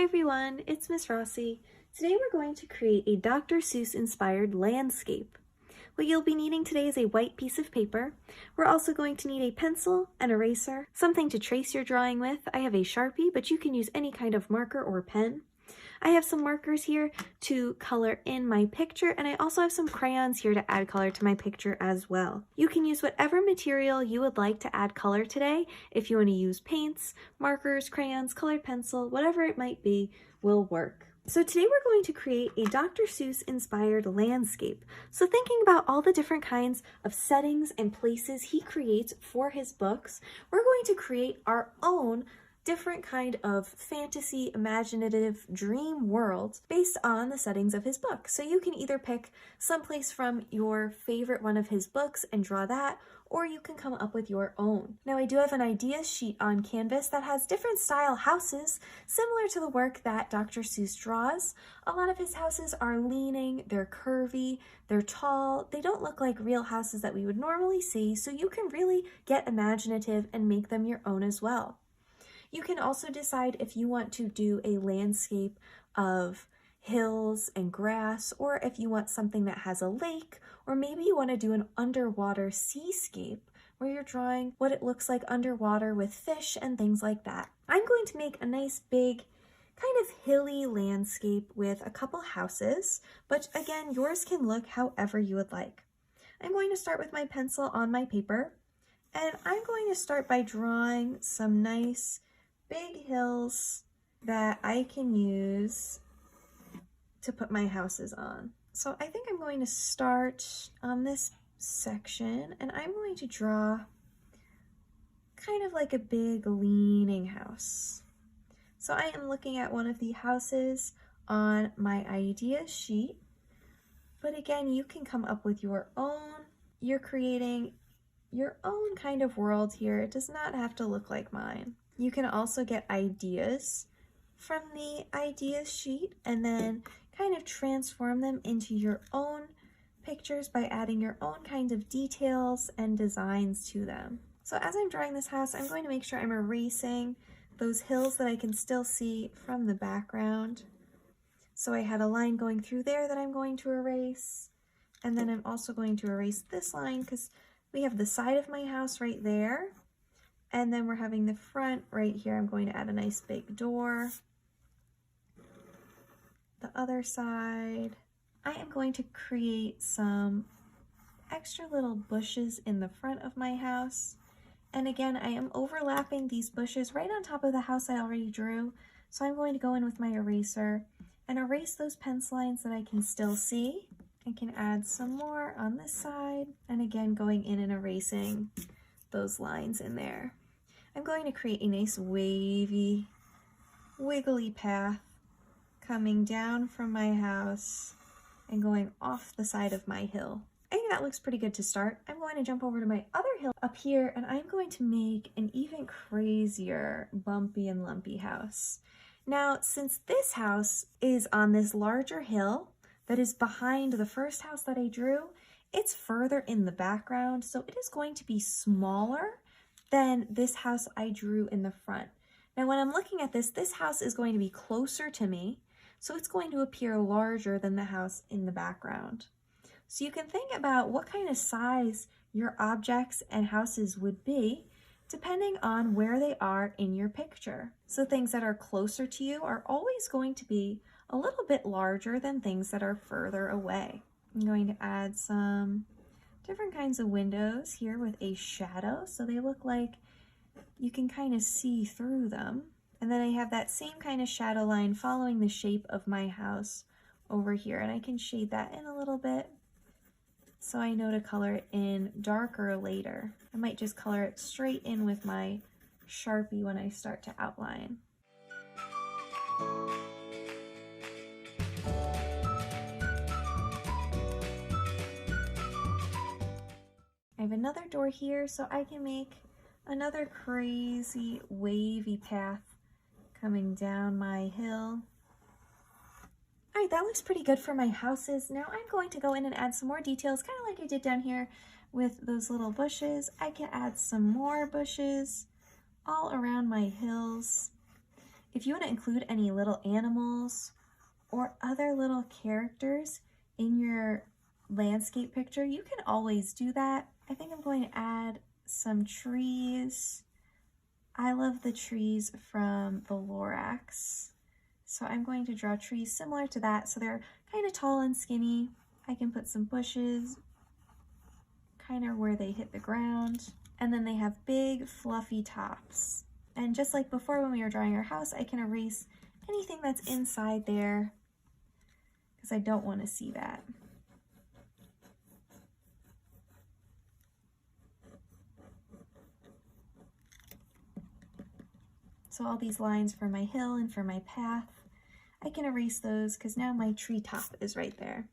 everyone, it's Miss Rossi. Today we're going to create a Dr. Seuss inspired landscape. What you'll be needing today is a white piece of paper. We're also going to need a pencil, an eraser, something to trace your drawing with. I have a Sharpie, but you can use any kind of marker or pen. I have some markers here to color in my picture, and I also have some crayons here to add color to my picture as well. You can use whatever material you would like to add color today. If you want to use paints, markers, crayons, colored pencil, whatever it might be will work. So today we're going to create a Dr. Seuss inspired landscape. So thinking about all the different kinds of settings and places he creates for his books, we're going to create our own different kind of fantasy, imaginative dream world based on the settings of his book. So you can either pick someplace from your favorite one of his books and draw that, or you can come up with your own. Now I do have an ideas sheet on canvas that has different style houses similar to the work that Dr. Seuss draws. A lot of his houses are leaning, they're curvy, they're tall, they don't look like real houses that we would normally see, so you can really get imaginative and make them your own as well. You can also decide if you want to do a landscape of hills and grass, or if you want something that has a lake, or maybe you want to do an underwater seascape where you're drawing what it looks like underwater with fish and things like that. I'm going to make a nice big kind of hilly landscape with a couple houses, but again, yours can look however you would like. I'm going to start with my pencil on my paper, and I'm going to start by drawing some nice big hills that I can use to put my houses on. So I think I'm going to start on this section, and I'm going to draw kind of like a big leaning house. So I am looking at one of the houses on my idea sheet, but again, you can come up with your own. You're creating your own kind of world here. It does not have to look like mine. You can also get ideas from the ideas sheet and then kind of transform them into your own pictures by adding your own kinds of details and designs to them. So as I'm drawing this house, I'm going to make sure I'm erasing those hills that I can still see from the background. So I had a line going through there that I'm going to erase, and then I'm also going to erase this line because we have the side of my house right there. And then we're having the front right here. I'm going to add a nice big door. The other side, I am going to create some extra little bushes in the front of my house. And again, I am overlapping these bushes right on top of the house I already drew. So I'm going to go in with my eraser and erase those pencil lines that I can still see. I can add some more on this side. And again, going in and erasing those lines in there. I'm going to create a nice wavy, wiggly path coming down from my house and going off the side of my hill. I think that looks pretty good to start. I'm going to jump over to my other hill up here, and I'm going to make an even crazier bumpy and lumpy house. Now, since this house is on this larger hill that is behind the first house that I drew, it's further in the background, so it is going to be smaller than this house I drew in the front. Now when I'm looking at this house is going to be closer to me, so it's going to appear larger than the house in the background. So you can think about what kind of size your objects and houses would be depending on where they are in your picture. So things that are closer to you are always going to be a little bit larger than things that are further away. I'm going to add some different kinds of windows here with a shadow, so they look like you can kind of see through them. And then I have that same kind of shadow line following the shape of my house over here, and I can shade that in a little bit so I know to color it in darker later. I might just color it straight in with my Sharpie when I start to outline. I have another door here, so I can make another crazy wavy path coming down my hill. All right, that looks pretty good for my houses. Now I'm going to go in and add some more details, kind of like I did down here with those little bushes. I can add some more bushes all around my hills. If you want to include any little animals or other little characters in your landscape picture, you can always do that. I think I'm going to add some trees. I love the trees from the Lorax, so I'm going to draw trees similar to that, so they're kind of tall and skinny. I can put some bushes kind of where they hit the ground, and then they have big fluffy tops. And just like before when we were drawing our house, I can erase anything that's inside there because I don't want to see that. So all these lines for my hill and for my path, I can erase those because now my treetop is right there.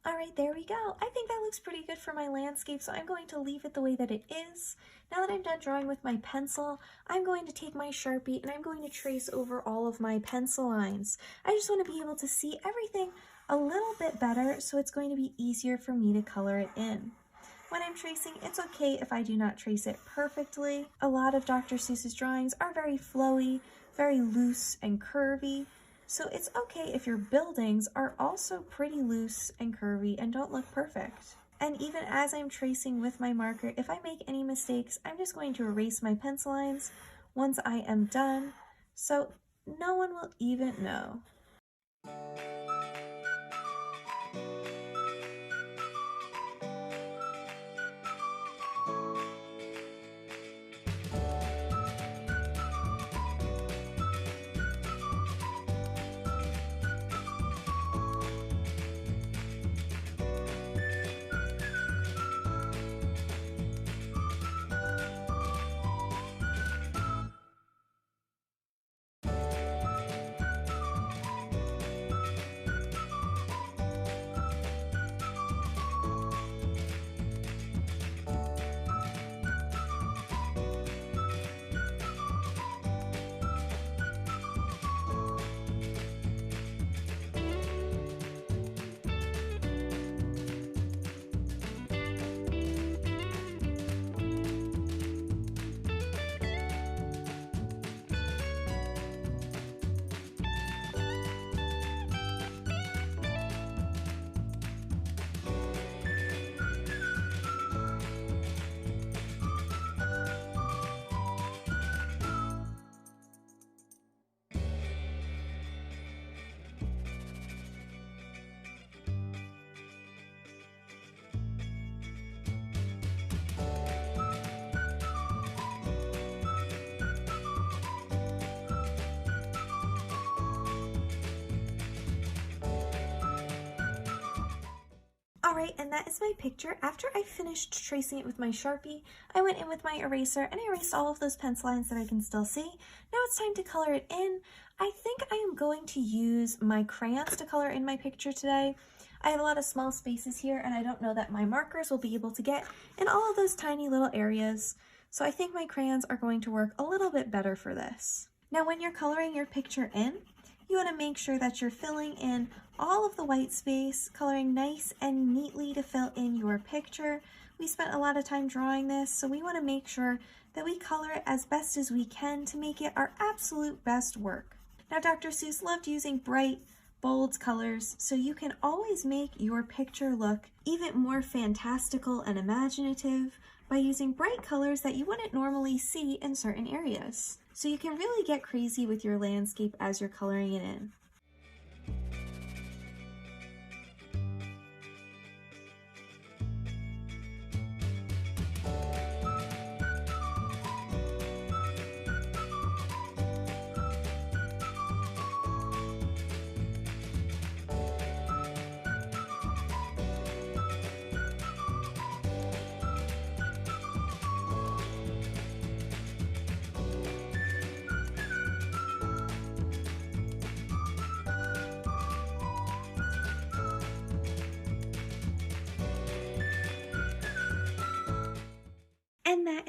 Alright, there we go. I think that looks pretty good for my landscape, so I'm going to leave it the way that it is. Now that I'm done drawing with my pencil, I'm going to take my Sharpie and I'm going to trace over all of my pencil lines. I just want to be able to see everything a little bit better, so it's going to be easier for me to color it in. When I'm tracing, it's okay if I do not trace it perfectly. A lot of Dr. Seuss's drawings are very flowy, very loose and curvy. So it's okay if your buildings are also pretty loose and curvy and don't look perfect. And even as I'm tracing with my marker, if I make any mistakes, I'm just going to erase my pencil lines once I am done, so no one will even know. Alright, and that is my picture. After I finished tracing it with my Sharpie, I went in with my eraser and I erased all of those pencil lines that I can still see. Now it's time to color it in. I think I am going to use my crayons to color in my picture today. I have a lot of small spaces here and I don't know that my markers will be able to get in all of those tiny little areas. So I think my crayons are going to work a little bit better for this. Now when you're coloring your picture in, you want to make sure that you're filling in all of the white space, coloring nice and neatly to fill in your picture. We spent a lot of time drawing this, so we want to make sure that we color it as best as we can to make it our absolute best work. Now, Dr. Seuss loved using bright, bold colors, so you can always make your picture look even more fantastical and imaginative by using bright colors that you wouldn't normally see in certain areas. So you can really get crazy with your landscape as you're coloring it in.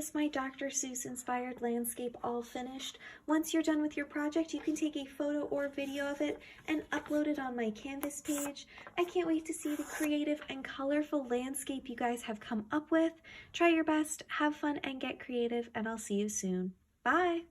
is my Dr. Seuss inspired landscape all finished. Once you're done with your project, you can take a photo or video of it and upload it on my Canvas page. I can't wait to see the creative and colorful landscape you guys have come up with. Try your best, have fun, and get creative, and I'll see you soon. Bye!